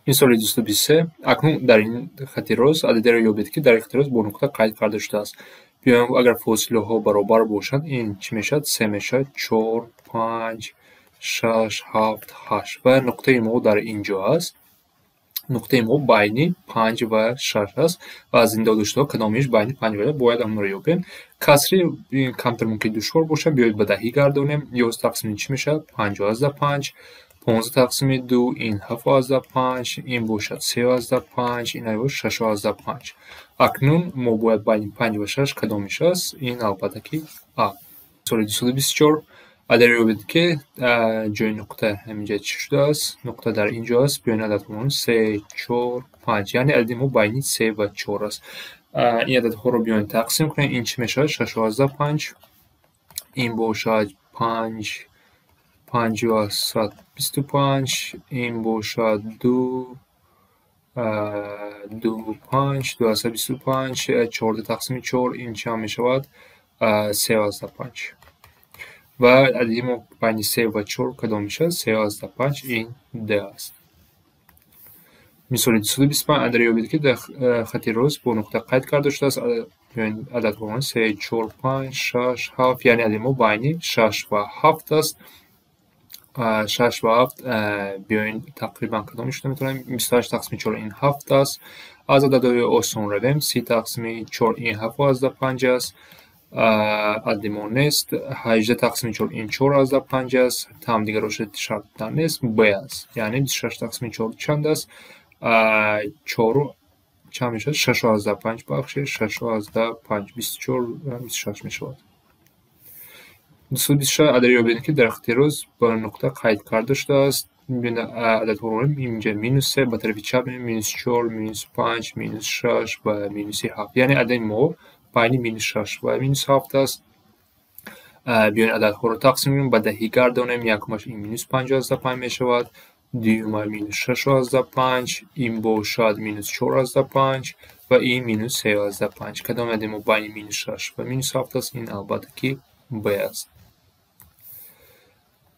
Мисоли 223. Акнун дар ин хати рост ададеро ёбед, ки дар ин хати рост бо нуқта қайд карда шудааст. Биёем агар фосилаҳо баробар бошанд, ин чӣ мешавад? 3 мешавад, 4, 5, 6, 7, 8 ва нуқтаи мо дар инҷо аст. Нуқтаи мо байни 5 ва 6 аст ва аз ин додуштаҳо кадомиш байни 5 ва 6 бояд амонро ёбем. Касри камтар мумкин душвор бошад, биёед ба даҳӣ гардонем. 11 тақсими чӣ мешавад? 50/5. 15 тақсими 2 ин 7/5, ин бошад 3/5, ин айвош 6/5. Акнун мо бояд байни 5 ва 6 кадомиш аст? Ин албатта ки А. Мисоли 224. Ададеро ёбед, ки ҷои нуқта ҳаминҷа чӣ шудааст? Нуқта дар инҷо аст. Биёин ададҳоро 3, 4, 5, яъне адади мо байни 3 ва 4 аст. Ин ададҳоро биёин тақсим кунем. Ин чӣ мешавад? 6/5. Ин бошад 5, 5 ва 125, ин бошад 2, 2, 5, 225, 14 тақсими 4, ин чанд мешавад? 3/5. ва адади мо байни 3 ва 4 кадомиш аст? 3/5, ин Д аст. Мисоли 225. Ададеро ёбед, ки дар хати рост бо нуқта қайд карда шудааст. Биёин ададҳоро 3, 4, 5, 6, 7, яъне адади мо байни 6 ва 7 аст. 6 ва 7 биёин тақрибан кадомишро метавонем? 28 тақсими 4 ин 7 аст. аз ададҳои осон равем. 30 тақсими 4 ин 7/5 аст. адади мо нест. 18 тақсими 4 ин 4/5 аст. Там дигароши шарт дар нест. Б аст. Яъне 26 тақсими 4 чанд аст? 4 чанд мешавад? 6/5 бахшед 6/5 24 26 мешавад. 226. Ададеро ёбед, ки дар хати рост ба нуқта қайд карда шудааст. Бибин ададҳоро инҷа минус 3 ба тарафи чап минус 4, минус 5, минус 6 ва минуси 7. Яъне адади мо байни минус 6 ва минус 7 аст. биёин ададҳоро тақсим кунем, ба даҳӣ гардонем. Якумаш ин минус 5/5 мешавад. дуюма минус 6/5, ин бошад минус 4/5 ва ин минус 3/5. Кадоми адади мо байни минус 6 ва минус 7 аст? Ин албатта ки Б аст.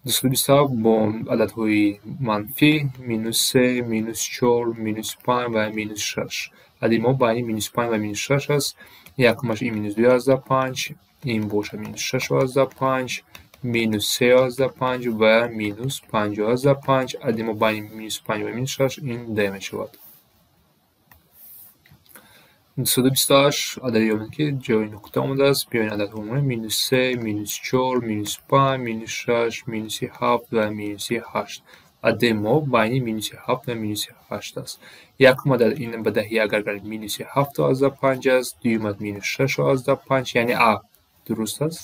227. бо ададҳои манфӣ минус 3, минус 4, минус 5 ва минус 6. адади мо байни минус 5 ва минус 6 аст. Якумаш ин минус 2/5, ин бошад минус 6/5, минус 3/5 ва минус 5/5. адади мо байни минус 5 ва минус 6 ин Д мешавад. 228. Адади ёбед, ки ҷои нуқта омадааст. биёин ададҳоро минус 3, минус 4, минус 5, минус 6, минуси 7 ва минуси 8. адади мо байни минуси 7 ва минуси 8 аст. Якум адад ин ба даҳӣ агар гарем минуси 7/5 аст. дуюмат минус 6/5, яъне А дуруст аст.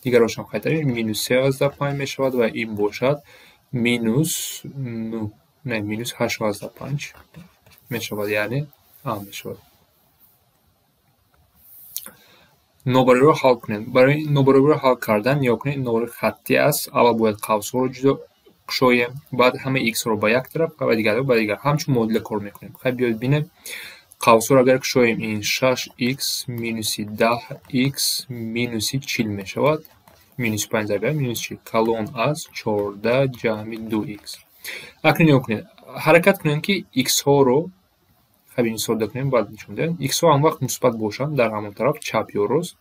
дигарошам қайтарем. минус 3/5 мешавад ва ин бошад минус 8/5 мешавад, яъне А мешавад. нобарориро ҳал кунем. барои нобарориро ҳал кардан нигоҳ кунед, ин нобарои хаттӣ аст. аввал бояд қавсҳоро ҷудо кушоем, баъд ҳамаи иксҳоро ба як тараф ва дигарро ба дигар. ҳамчун модуля кор мекунем. хай биёед бинем. қавсҳоро агар кушоем, ин 6х минуси 10х минуси 40 мешавад. минуси 5 зарбиҳа минуси 40. калон аз 14 ҷамъи 2х. акнун нигоҳ кунед. ҳаракат кунем, ки иксҳоро ҳабин содда кунем, баъд нишон дем. иксҳо ҳам вақт мусбат бошанд дар ҳамон тараф, чап ё рост.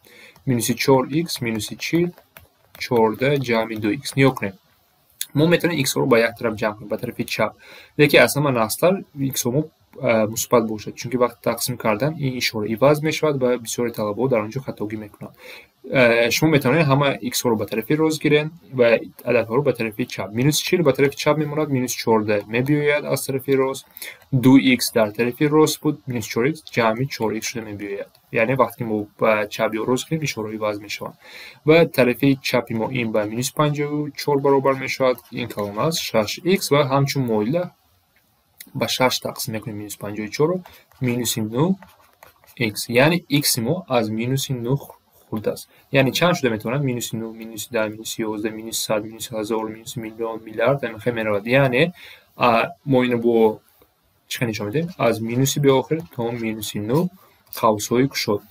минуси 4х минуси 40 14 ҷамъи 2х. нигоҳ кунем. мо метавонем иксҳоро ба як тараф ҷамъ кунем, ба тарафи чап. лекин аз ҳама нағзтар иксҳо мо мусбат бошад, чунки вақти тақсим кардан ин ишора иваз мешавад ва бисёри талабаҳо дар онҷо хатогӣ мекунанд. шумо метавонед ҳама иксҳоро ба тарафи рост гирен ва ададҳоро ба тарафи чап. минуси 40 ба тарафи чап мемонад, минуси 14 мебиёяд аз тарафи рост. 2х дар тарафи рост буд, минуси 4х ҷамъи 4х шуда мебиёяд. яъне вақте мо ба чап ё рост гирем, ишораҳо иваз мешаванд. ва тарафи чапи мо ин ба минуси 54 баробар мешавад. ин калон аст 6х ва ҳамчун модуля ба 6 тақсим мекунем минуси 54-ро, минуси 9х. яъне икси мо аз минуси 9 хурдаст. яъне чанд шуда метавонад? минуси 9, минуси 10, минуси 11, минуси 100, минуси 1000, минуси миллион, миллиард ҳамин меравад. яъне мо инро бо чӣ нишон медиҳем? аз минуси биохир то минуси 9 қавсҳои кушод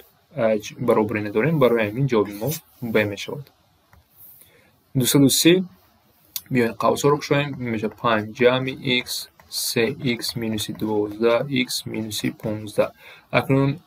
баробаре надорем. барои ҳамин ҷавоби мо Б мешавад. 230. بیاین قوس رو کشیم میشه 5 جمع x 3x مینوس 12x مینوس 15. اکنون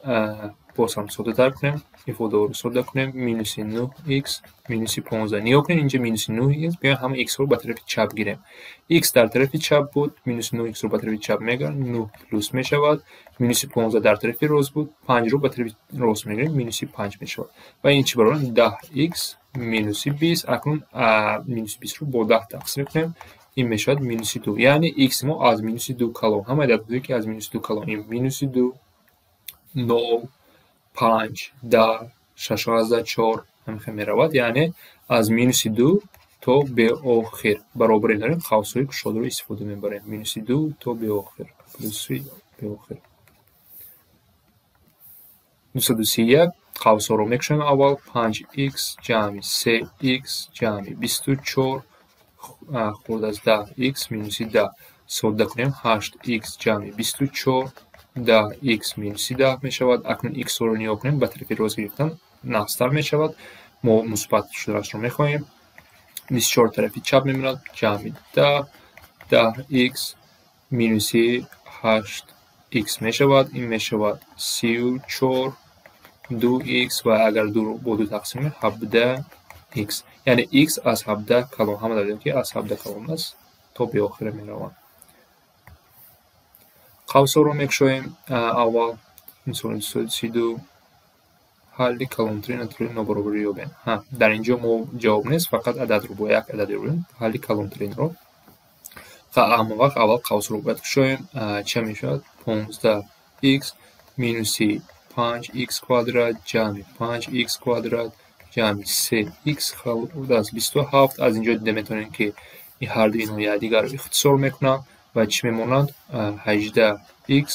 باز هم ساده تر کنیم، ifade رو ساده کنیم. مینوس 9x مینوس 15. نیا کنیم اینجا مینوس 9x، بیایم همه x رو به طرف چپ گیریم. x در طرف چپ بود، مینوس 9x رو به طرف چپ میگیریم، 9 پلوس میشود. مینوس 15 در طرف راست بود، 5 رو به طرف راست میگیریم، مینوس 5 میشود. و این چی برابر 10x مینوس 20. اکنون مینوس 20 رو با 10 تقسیم کنیم، این میشود مینوس 2. یعنی x ما از مینوس 2 کلان، همه عددی که از مینوس 2 کلان، این مینوس 2 9 5 10 6 همین میرود. یعنی از مینوس 2 تا به آخر برابر داریم قوس‌های کشاده رو استفاده میبریم. مینوس 2 تا به آخر پلوس به آخر. 231 قوس‌ها رو میکشیم. اول 5x جمع 3x جمع 24 خورد از 10x مینوس 10 ساده کنیم. 8x جمع 24 10x مینوس 10 می شود. اکنون x رو نیا کنیم، به طرف راست گرفتن نقص‌تر می شود. ما مثبت شدهش رو می خواهیم. 24 طرف چپ می ماند، جمع 10x مینوس 8x می شود. این می شود 34 2x و اگر 2 رو با 2 تقسیم 17x. یعنی x از 17 کلان، همه داریم که از 17 کلان است تا به آخر می روند. قوس‌ها رو میکشیم. اول مثال 232 حل کلانتری ناتوری نابرابری یابیم. در اینجا ما جواب نیست، فقط عدد رو با یک عدد رو حل کلانترین رو. اما وقت اول قوس رو باید کشیم. چه میشود؟ 15x مینوس 5x کوادرات جمع 5x کوادرات جمع 3x خورد از 27. از اینجا دیده میتونیم که این هر دو اینها یکدیگر رو اختصار میکنن و چی میمونند؟ 18x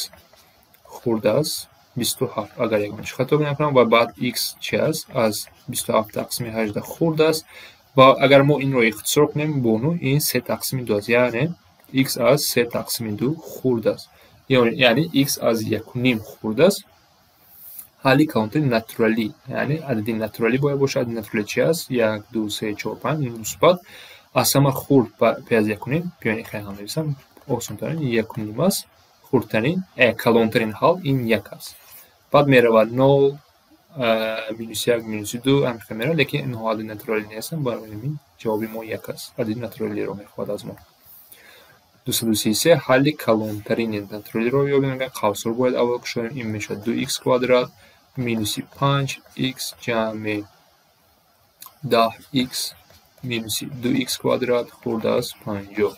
خورد از 27 اگر یکمش خطا نکنم. و بعد x چی است؟ از 27 تقسیم 18 خورد است. و اگر ما این رو اختصار کنیم با این 3 تقسیم 2 است، یعنی x از 3 تقسیم 2 خورد است، یعنی x از 1.5 خورد است. حالی کانتر ناتورالی، یعنی عددی ناتورالی باید باشد. ناتورالی چی است؟ 1 2 3 4 5 مثبت. از همه خورد پی از 1.5 بیاین خیلی هم نویسم آسان ترین 1.5 است. خوردترین کلانترین حال این 1 است. بعد میرود 0 مینوس 1 مینوس 2 هم میرود، لیکن اینها عدد ناتورالی نیستن، برای همین جواب ما 1 است. عدد ناتورالی رو میخواد از ما. 233 حل کلانترین ناتورالی رو یابیم. قوس رو باید اول کشیم. این میشه 2x کوادرات مینوس 5x جمع 10x مینوس 2x کوادرات خورده از 50.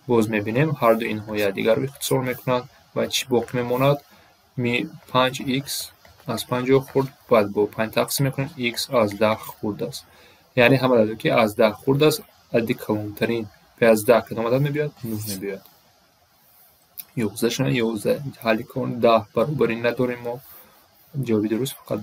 باز میبینیم هر دو اینها یکدیگر رو اختصار میکنند و چی باقی میماند؟ 5x از 50 خورد، بعد با 5 تقسیم میکنیم x از 10 خورد است. یعنی همه عددی که از 10 خورد است عدد کلانترین به از 10 کدام عدد میبیاد؟ 9 میبیاد. 11 حل کن. 10 برابر این نداریم ما، جوابی درست فقط